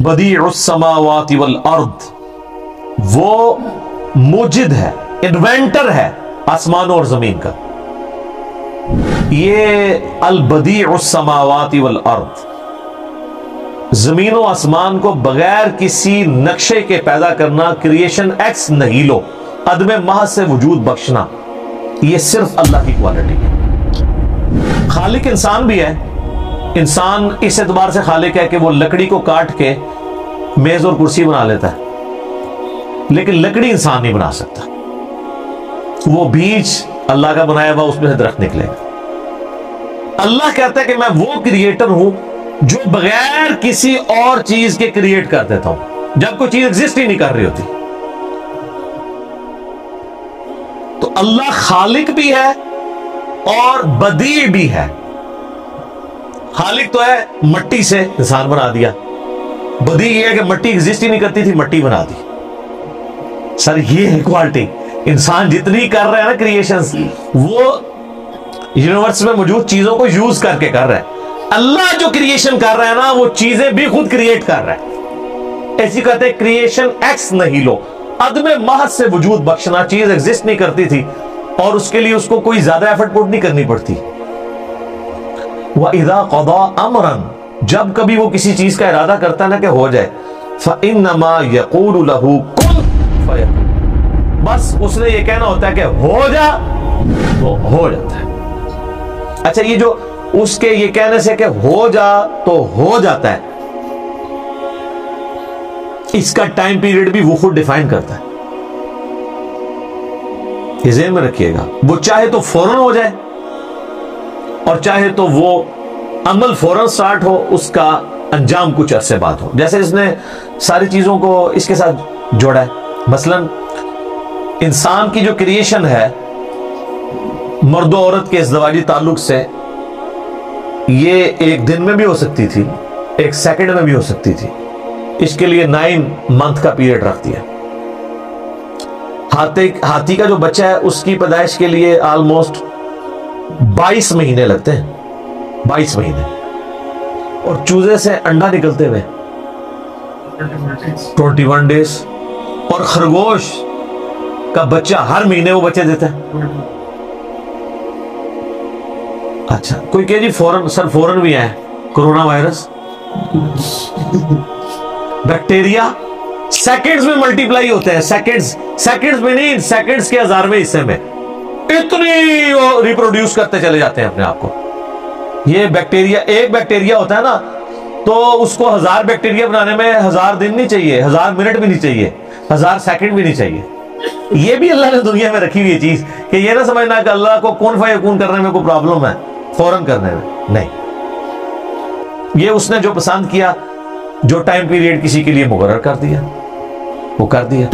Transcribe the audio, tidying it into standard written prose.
बदीउस समावाति वल अर्द, वो मुजिद है, इन्वेंटर है आसमानों और जमीन का। ये अल बदीउस समावाति वल अर्द, जमीन और आसमान को बगैर किसी नक्शे के पैदा करना, क्रिएशन एक्स नहीलो, अदमे महज से वजूद बख्शना, ये सिर्फ अल्लाह की क्वालिटी है। खालिक इंसान भी है। इंसान इस एतबार से खालिक है कि वो लकड़ी को काट के मेज और कुर्सी बना लेता है, लेकिन लकड़ी इंसान नहीं बना सकता। वो बीज अल्लाह का बनाया हुआ, उसमें से दरख्त निकलेगा। अल्लाह कहता है कि मैं वो क्रिएटर हूं जो बगैर किसी और चीज के क्रिएट कर देता हूं, जब कोई चीज एग्जिस्ट ही नहीं कर रही होती। तो अल्लाह खालिक भी है और बदी भी है। खालिक तो है, मट्टी से इंसान बना दिया। बदी ये है कि मट्टी एग्जिस्ट ही नहीं करती थी, मट्टी बना दी। सर ये है क्वालिटी। इंसान जितनी कर रहे हैं ना क्रिएशंस, वो यूनिवर्स में मौजूद चीजों को यूज करके कर रहा है। अल्लाह जो क्रिएशन कर रहा है ना, वो चीजें भी खुद क्रिएट कर रहा है। ऐसी कहते हैं क्रिएशन एक्स नहीलो, अदमे महज से वजूद बख्शना। चीज एग्जिस्ट नहीं करती थी और उसके लिए उसको कोई ज्यादा एफर्ट पुट नहीं करनी पड़ती। व इज़ा क़ज़ा अमरन, जब कभी वो किसी चीज का इरादा करता है ना कि हो जाए, फ़इन्नमा यक़ूलु लहू कुन फ़यकून, बस उसने ये कहना होता है कि हो जा तो हो जाता है। अच्छा, ये जो उसके ये कहने से कि हो जा तो हो जाता है, इसका टाइम पीरियड भी वो खुद डिफाइन करता है। ये ज़हन में रखिएगा। वो चाहे तो फौरन हो जाए और चाहे तो वो अमल फौरन स्टार्ट हो, उसका अंजाम कुछ अरसे बाद हो। जैसे इसने सारी चीजों को इसके साथ जोड़ा है। मसलन इंसान की जो क्रिएशन है मर्द औरत के इज़्दिवाजी ताल्लुक से, ये एक दिन में भी हो सकती थी, एक सेकंड में भी हो सकती थी। इसके लिए 9 मंथ का पीरियड रख दिया। हाथी का जो बच्चा है उसकी पैदाइश के लिए ऑलमोस्ट 22 महीने लगते हैं, 22 महीने। और चूजे से अंडा निकलते हुए 21 डेज। और खरगोश का बच्चा हर महीने वो बच्चे देता है। अच्छा, कोई कहे जी फौरन, सर फौरन भी आए कोरोना वायरस। बैक्टीरिया सेकंड्स में मल्टीप्लाई होते हैं, सेकंड्स में नहीं, सेकंड्स के 1000वें हिस्से में इतनी वो रिप्रोड्यूस करते चले जाते हैं अपने आप को। ये बैक्टीरिया, एक बैक्टीरिया होता है ना, तो उसको 1000 बैक्टीरिया बनाने में 1000 दिन नहीं चाहिए, 1000 मिनट भी नहीं चाहिए, 1000 सेकंड भी नहीं चाहिए। ये भी अल्लाह ने दुनिया में रखी हुई है चीज, कि ये ना समझना कि अल्लाह को कुन फयकून करने में कोई प्रॉब्लम है, फौरन करने में नहीं। ये उसने जो पसंद किया, जो टाइम पीरियड किसी के लिए मुकर्रर कर दिया, वो कर दिया।